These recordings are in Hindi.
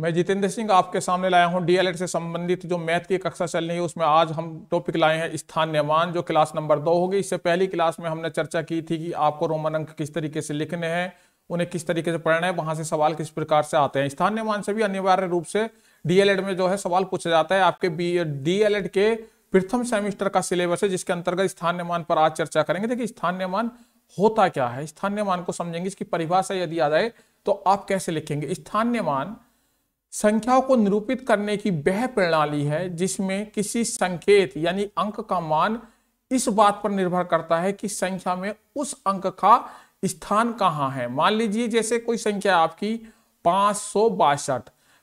मैं जितेंद्र सिंह आपके सामने लाया हूं डीएलएड से संबंधित जो मैथ की कक्षा चल रही है उसमें आज हम टॉपिक लाए हैं स्थानीय मान, जो क्लास नंबर 2 होगी। इससे पहली क्लास में हमने चर्चा की थी कि आपको रोमन अंक किस तरीके से लिखने हैं, उन्हें किस तरीके से पढ़ना है, वहां से सवाल किस प्रकार से आते हैं। स्थानीय मान से भी अनिवार्य रूप से डीएलएड में जो है सवाल पूछा जाता है। आपके डीएलएड के प्रथम सेमेस्टर का सिलेबस है जिसके अंतर्गत स्थानीय मान पर आज चर्चा करेंगे। देखिए स्थानीय मान होता क्या है, स्थानीय मान को समझेंगे, इसकी परिभाषा यदि आ जाए तो आप कैसे लिखेंगे। स्थानीय मान संख्याओं को निरूपित करने की वह प्रणाली है जिसमें किसी संकेत यानी अंक का मान इस बात पर निर्भर करता है कि संख्या में उस अंक का स्थान कहां है। मान लीजिए जैसे कोई संख्या आपकी 562,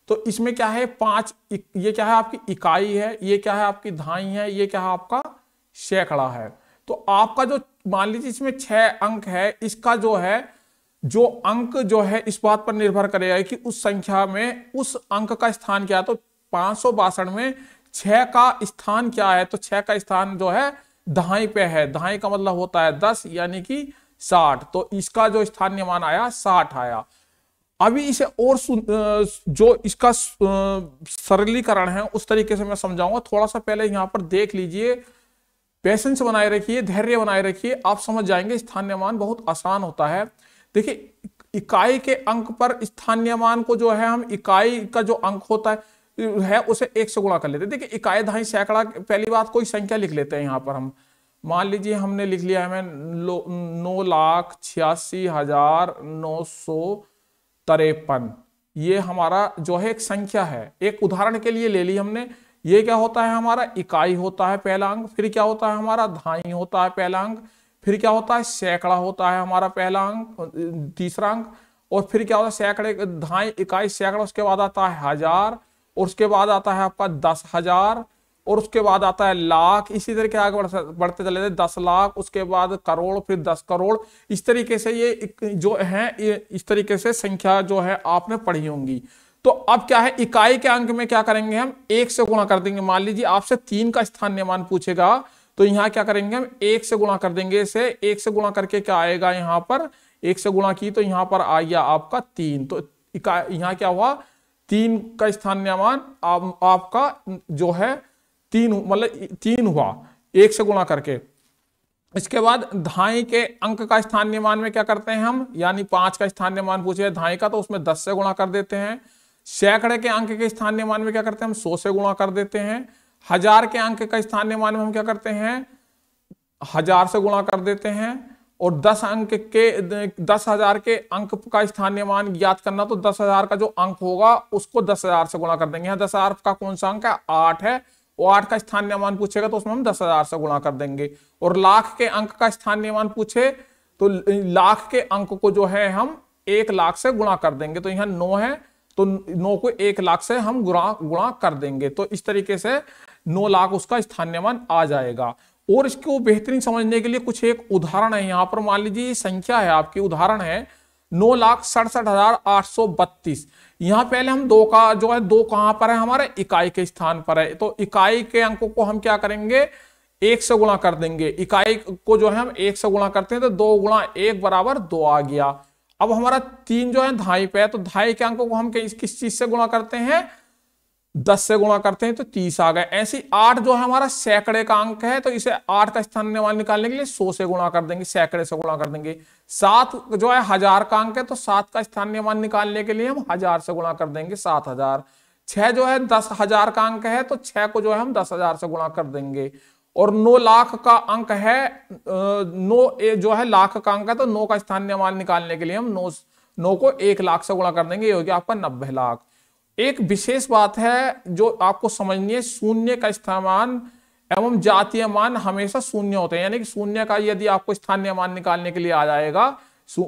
तो इसमें क्या है 5, ये क्या है आपकी इकाई है, ये क्या है आपकी दहाई है, ये क्या है आपका सैकड़ा है। तो आपका जो मान लीजिए इसमें 6 अंक है, इसका जो अंक जो है इस बात पर निर्भर करेगा कि उस संख्या में उस अंक का स्थान क्या है। तो 562 में 6 का स्थान क्या है, तो 6 का स्थान जो है दहाई पे है। दहाई का मतलब होता है 10 यानी कि 60, तो इसका जो स्थानीय मान आया 60 आया। अभी इसे और जो इसका सरलीकरण है उस तरीके से मैं समझाऊंगा। थोड़ा सा पहले यहां पर देख लीजिए, पेशेंस बनाए रखिए, धैर्य बनाए रखिए, आप समझ जाएंगे। स्थानीय मान बहुत आसान होता है। देखिए इकाई के अंक पर स्थानीय मान को जो है हम इकाई का जो अंक होता है उसे 1 से गुणा कर लेते हैं। देखिए इकाई, दहाई, सैकड़ा, पहली बात कोई संख्या लिख लेते हैं। यहां पर हम मान लीजिए हमने लिख लिया है 9,86,953, ये हमारा जो है एक संख्या है। एक उदाहरण के लिए ले ली हमने। ये क्या होता है हमारा इकाई होता है पहला अंक, फिर क्या होता है हमारा दहाई होता है पहला अंक, फिर क्या होता है सैकड़ा होता है हमारा पहला अंक, तीसरा अंक, और फिर क्या होता है सैकड़े, दहाई, इकाई, सैकड़ा, उसके बाद आता है 1000, और उसके बाद आता है आपका 10,000, और उसके बाद आता है लाख। इसी तरीके आगे बढ़ते चले थे, 10 लाख, उसके बाद करोड़, फिर 10 करोड़। इस तरीके से ये जो है इस तरीके से संख्या जो है आपने पढ़ी होंगी। तो अब क्या है, इकाई के अंक में क्या करेंगे हम 1 से गुणा कर देंगे। मान लीजिए आपसे 3 का स्थानीय मान पूछेगा तो यहां क्या करेंगे हम 1 से गुणा कर देंगे। इसे 1 से गुणा करके क्या आएगा, यहां पर 1 से गुणा की तो यहां पर आ गया आपका 3। तो यहां क्या हुआ, 3 का स्थानीय मान आपका जो है 3, मतलब 3 हुआ 1 से गुणा करके। इसके बाद दहाई के अंक का स्थानीय मान में क्या करते हैं हम, यानी 5 का स्थानीय मान पूछे दहाई का तो उसमें 10 से गुणा कर देते हैं। सैकड़े के अंक के स्थानीय मान में क्या करते हैं हम 100 से गुणा कर देते हैं। 1000 के अंक का स्थानीय मान में हम क्या करते हैं 1000 से गुणा कर देते हैं। और 10,000 के अंक का स्थानीय मान ज्ञात करना, तो 10,000 का जो अंक होगा उसको 10,000 से गुणा कर देंगे। यहाँ 10,000 का कौन सा अंक है 8 है, वो 8 का स्थानीय मान पूछेगा तो उसमें हम 10,000 से गुणा कर देंगे। और लाख के अंक का स्थानीय मान पूछे तो लाख के अंक को जो है हम 1 लाख से गुणा कर देंगे। तो यहाँ 9 है तो 9 को 1 लाख से हम गुणा कर देंगे। तो इस तरीके से 9 लाख उसका स्थानीय मान आ जाएगा। और इसको बेहतरीन समझने के लिए कुछ एक उदाहरण है। यहां पर मान लीजिए संख्या है आपकी, उदाहरण है 9,67,832। यहां पहले हम 2 का जो है 2 कहां पर है हमारे इकाई के स्थान पर है, तो इकाई के अंकों को हम क्या करेंगे 1 से गुणा कर देंगे। इकाई को जो है हम 1 से गुणा करते हैं तो 2 गुणा 1 बराबर 2 आ गया। अब हमारा 3 जो है दहाई पे है, तो दहाई के अंकों को हम किस चीज से गुणा करते हैं 10 से गुणा करते हैं तो 30 आ गए। ऐसी 8 जो है हमारा सैकड़े का अंक है, तो इसे 8 का स्थानीय मान निकालने के लिए 100 से गुणा कर देंगे, सैकड़े से गुणा कर देंगे। 7 जो है 1000 का अंक है, तो 7 का स्थानीय मान निकालने के लिए हम 1000 से गुणा कर देंगे 7,000। 6 जो है 10,000 का अंक है, तो 6 को जो है हम 10,000 से गुणा कर देंगे। और 9 लाख का अंक है, 9 जो है लाख का अंक है, तो 9 का स्थानीय मान निकालने के लिए हम 9 को 1 लाख से गुणा कर देंगे, ये हो गया आपका 90 लाख। एक विशेष बात है जो आपको समझनी है, शून्य का स्थान एवं जातीय मान हमेशा शून्य होते हैं। यानी कि शून्य का यदि आपको स्थानीय मान निकालने के लिए आ जाएगा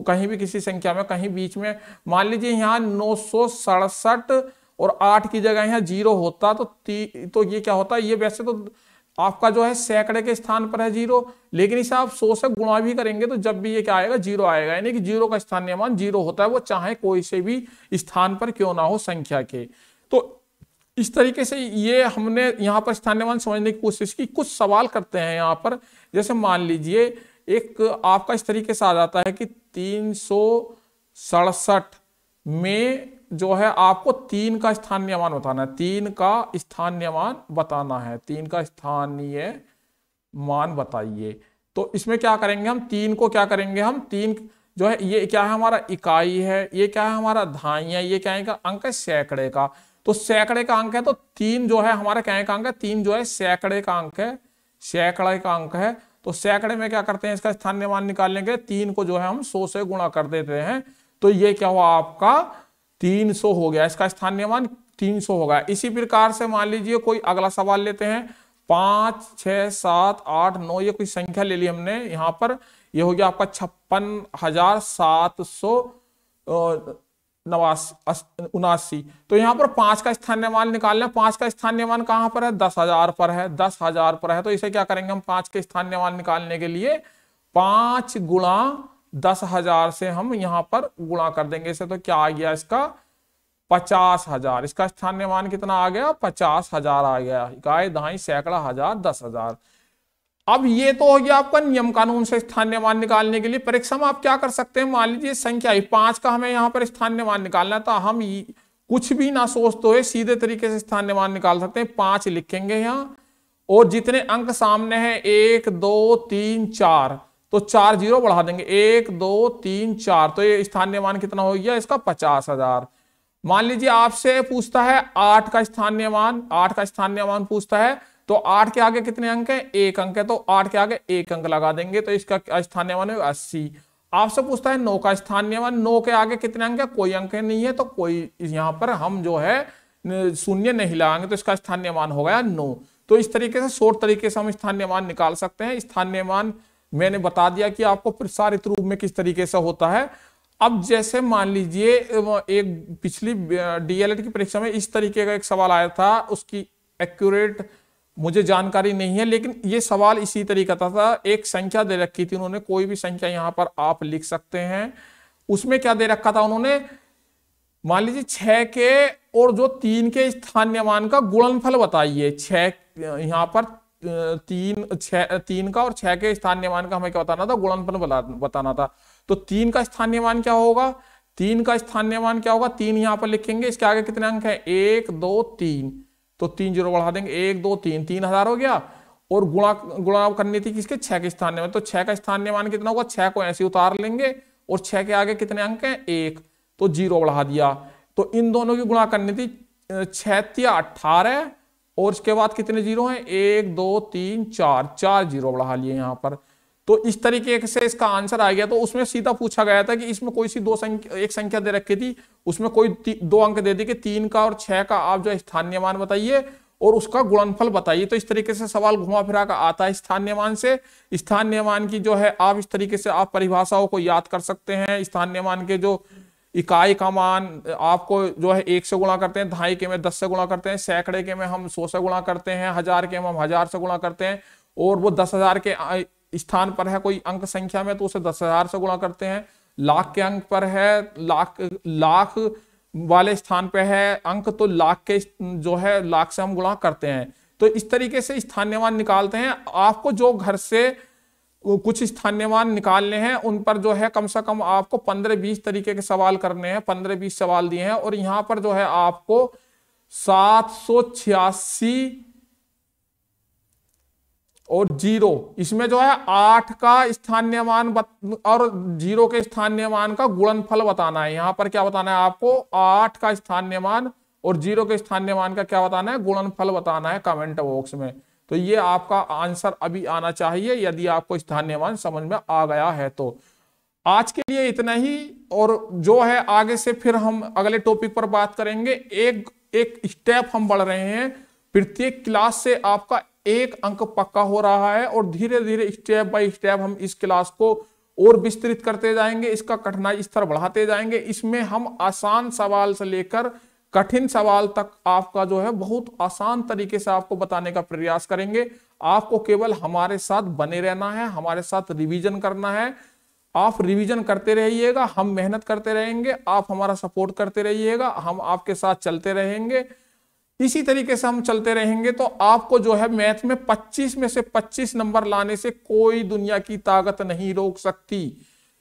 कहीं भी किसी संख्या में कहीं बीच में, मान लीजिए यहाँ 967 और 8 की जगह यहाँ 0 होता तो ये क्या होता है, ये वैसे तो आपका जो है सैकड़े के स्थान पर है 0, लेकिन इसे आप 100 से गुणा भी करेंगे तो जब भी ये क्या आएगा 0 आएगा। यानी कि 0 का स्थानीय मान 0 होता है, वो चाहे कोई से भी स्थान पर क्यों ना हो संख्या के। तो इस तरीके से ये हमने यहाँ पर स्थानीय मान समझने की कोशिश की। कुछ सवाल करते हैं यहाँ पर, जैसे मान लीजिए एक आपका इस तरीके से आ जाता है कि 367 में जो है आपको 3 का स्थानीय मान बताना है, 3 का स्थानीय मान बताना है, 3 का स्थानीय मान बताइए। तो इसमें क्या करेंगे हम, 3 को क्या करेंगे हम, 3 जो है ये क्या है हमारा इकाई है, ये क्या है हमारा दहाई है, ये क्या है का अंक है सैकड़े का। तो सैकड़े का अंक है तो 3 जो है हमारा क्या का अंक है, 3 जो है सैकड़े का अंक है, सैकड़े का अंक है। तो सैकड़े में क्या करते हैं, इसका स्थानीय मान निकालने के लिए 3 को जो है हम 100 से गुणा कर देते हैं। तो ये क्या हुआ आपका 300 हो गया, इसका स्थानीय मान 300 होगा। इसी प्रकार से मान लीजिए कोई अगला सवाल लेते हैं, 5, 6, 7, 8, 9 ये कोई संख्या ले ली हमने यहां पर, ये हो गया आपका 56,779। तो यहां पर 5 का स्थानीय मान निकालना है। 5 का स्थानीय मान कहां पर है, 10,000 पर है, 10,000 पर है। तो इसे क्या करेंगे हम, 5 के स्थानीय मान निकालने के लिए 5 गुणा 10,000 से हम यहां पर गुणा कर देंगे इसे। तो क्या आ गया इसका 50,000, इसका स्थानीय मान कितना आ गया, 50,000 आ गया। इकाई, दहाई, सैकड़ा, हजार, 10,000। अब ये तो हो गया आपका नियम कानून से स्थानीय मान निकालने के लिए। परीक्षा में आप क्या कर सकते हैं, मान लीजिए संख्या 5 का हमें यहाँ पर स्थानीय मान निकालना है, तो हम कुछ भी ना सोचते हुए सीधे तरीके से स्थानीय मान निकाल सकते हैं। 5 लिखेंगे यहाँ, और जितने अंक सामने हैं 1, 2, 3, 4, तो 4 जीरो बढ़ा देंगे, 1, 2, 3, 4, तो ये स्थानीय मान कितना हो गया इसका 50,000। मान लीजिए आपसे पूछता है 8 का स्थानीय मान, 8 का स्थानीय मान पूछता है, तो 8 के आगे कितने अंक हैं, 1 अंक है, तो 8 के आगे 1 अंक लगा देंगे, तो इसका स्थानीय मान है 80। आपसे पूछता है 9 का स्थानीय मान, 9 के आगे कितने अंक है, कोई अंक नहीं है, तो कोई यहां पर हम जो है शून्य नहीं लगाएंगे, तो इसका स्थानीय मान हो गया 9। तो इस तरीके से शॉर्ट तरीके से हम स्थानीय मान निकाल सकते हैं। स्थानीय मान मैंने बता दिया कि आपको प्रसारित रूप में किस तरीके से होता है। अब जैसे मान लीजिए एक पिछली डीएलएड की परीक्षा में इस तरीके का एक सवाल आया था, उसकी एक्यूरेट मुझे जानकारी नहीं है, लेकिन ये सवाल इसी तरीका था। एक संख्या दे रखी थी उन्होंने, कोई भी संख्या यहां पर आप लिख सकते हैं। उसमें क्या दे रखा था उन्होंने, मान लीजिए 6 के और जो 3 के स्थानीय मान का गुणनफल बताइए। 6 यहां पर 3 का और 6 के स्थानीय मान का हमें क्या बताना था, गुणनफल बताना था। तो 3 का स्थानीय मान क्या होगा, 3 का स्थानीय मान क्या होगा, 3 यहां पर लिखेंगे, इसके आगे कितने अंक है, 1, 2, 3, तो 3 जीरो बढ़ा देंगे, 1, 2, 3, 3,000 हो गया। और गुणा करनी थी किसके, 6 के स्थानीय मान, तो 6 का स्थानीय मान कितना होगा, 6 को ऐसे उतार लेंगे, और 6 के आगे कितने अंक हैं, 1, तो 0 बढ़ा दिया। तो इन दोनों की गुणा करनी थी, 6 या 18, और इसके बाद कितने जीरो हैं, 1, 2, 3, 4 जीरो बढ़ा लिए यहां पर। तो इस तरीके से इसका आंसर आ गया। तो उसमें सीधा पूछा गया था कि इसमें कोई सी एक संख्या दे रखी थी, उसमें कोई 2 अंक दे दी कि 3 का और 6 का आप जो स्थानीय मान बताइए और उसका गुणनफल बताइए। तो इस तरीके से सवाल घुमा फिरा कर आता है स्थानीय मान से। स्थानीय मान की जो है आप इस तरीके से आप परिभाषाओं को याद कर सकते हैं। स्थानीय मान के जो इकाई का मान आपको जो है 1 से गुणा करते हैं, दहाई के में 10 से गुणा करते हैं, सैकड़े के में हम 100 से गुणा करते हैं, हजार के में हम 1000 से गुणा करते हैं, और वो 10,000 के स्थान पर है कोई अंक संख्या में तो उसे 10,000 से गुणा करते हैं। लाख के अंक पर है, लाख वाले स्थान पे है अंक, तो लाख के जो है लाख से हम गुणा करते हैं। तो इस तरीके से स्थानीय मान निकालते हैं। आपको जो घर से कुछ स्थानीय मान निकालने हैं उन पर जो है कम से कम आपको 15-20 तरीके के सवाल करने हैं। 15-20 सवाल दिए हैं, और यहां पर जो है आपको 786 और 0, इसमें जो है 8 का स्थानीय मान और 0 के स्थानीय मान का गुणनफल बताना है। यहां पर क्या बताना है आपको, 8 का स्थानीय मान और 0 के स्थानीय मान का क्या बताना है, गुणनफल बताना है कमेंट बॉक्स में। तो ये आपका आंसर अभी आना चाहिए यदि आपको स्थानीय मान समझ में आ गया है। तो आज के लिए इतना ही, और जो है आगे से फिर हम अगले टॉपिक पर बात करेंगे। एक एक स्टेप हम बढ़ रहे हैं, प्रत्येक क्लास से आपका 1 अंक पक्का हो रहा है, और धीरे धीरे स्टेप बाय स्टेप हम इस क्लास को और विस्तृत करते जाएंगे, इसका कठिनाई स्तर बढ़ाते जाएंगे। इसमें हम आसान सवाल से लेकर कठिन सवाल तक आपका जो है बहुत आसान तरीके से आपको बताने का प्रयास करेंगे। आपको केवल हमारे साथ बने रहना है, हमारे साथ रिवीजन करना है। आप रिवीजन करते रहिएगा, हम मेहनत करते रहेंगे, आप हमारा सपोर्ट करते रहिएगा, हम आपके साथ चलते रहेंगे। इसी तरीके से हम चलते रहेंगे तो आपको जो है मैथ में 25 में से 25 नंबर लाने से कोई दुनिया की ताकत नहीं रोक सकती।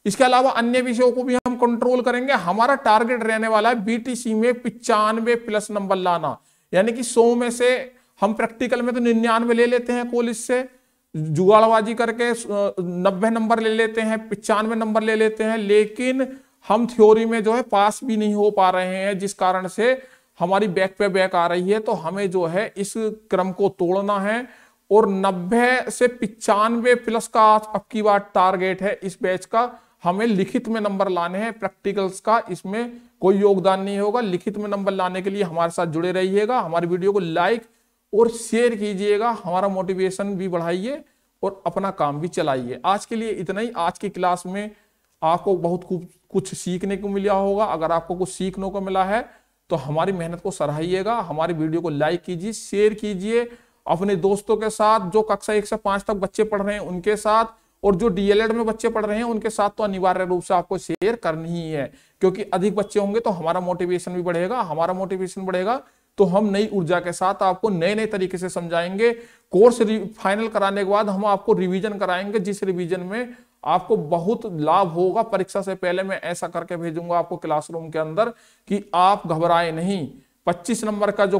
इसके अलावा अन्य विषयों को भी हम कंट्रोल करेंगे। हमारा टारगेट रहने वाला है बीटीसी में 95+ नंबर लाना, यानी कि 100 में से हम प्रैक्टिकल में तो 99 ले लेते हैं कॉलेज से, जुगाड़बाजी करके 90 नंबर ले लेते हैं, 95 नंबर ले लेते हैं, लेकिन हम थ्योरी में जो है पास भी नहीं हो पा रहे हैं, जिस कारण से हमारी बैक पे बैक आ रही है। तो हमें जो है इस क्रम को तोड़ना है और 90 से 95+ का अब की बार टारगेट है इस बैच का। हमें लिखित में नंबर लाने हैं, प्रैक्टिकल्स का इसमें कोई योगदान नहीं होगा। लिखित में नंबर लाने के लिए हमारे साथ जुड़े रहिएगा, हमारी वीडियो को लाइक और शेयर कीजिएगा, हमारा मोटिवेशन भी बढ़ाइए और अपना काम भी चलाइए। आज के लिए इतना ही। आज की क्लास में आपको बहुत कुछ सीखने को मिला होगा। अगर आपको कुछ सीखने को मिला है तो हमारी मेहनत को सराहिएगा, हमारी वीडियो को लाइक कीजिए, शेयर कीजिए अपने दोस्तों के साथ, जो कक्षा 1 से 5 तक बच्चे पढ़ रहे हैं उनके साथ, और जो डीएलएड में बच्चे पढ़ रहे हैं उनके साथ तो अनिवार्य रूप से आपको शेयर करनी ही है, क्योंकि अधिक बच्चे होंगे तो हमारा मोटिवेशन भी बढ़ेगा। हमारा मोटिवेशन बढ़ेगा तो हम नई ऊर्जा के साथ आपको नए नए तरीके से समझाएंगे। कोर्स फाइनल कराने के बाद हम आपको रिवीजन कराएंगे, जिस रिवीजन में आपको बहुत लाभ होगा। परीक्षा से पहले मैं ऐसा करके भेजूंगा आपको क्लासरूम के अंदर कि आप घबराए नहीं। 25 नंबर का जो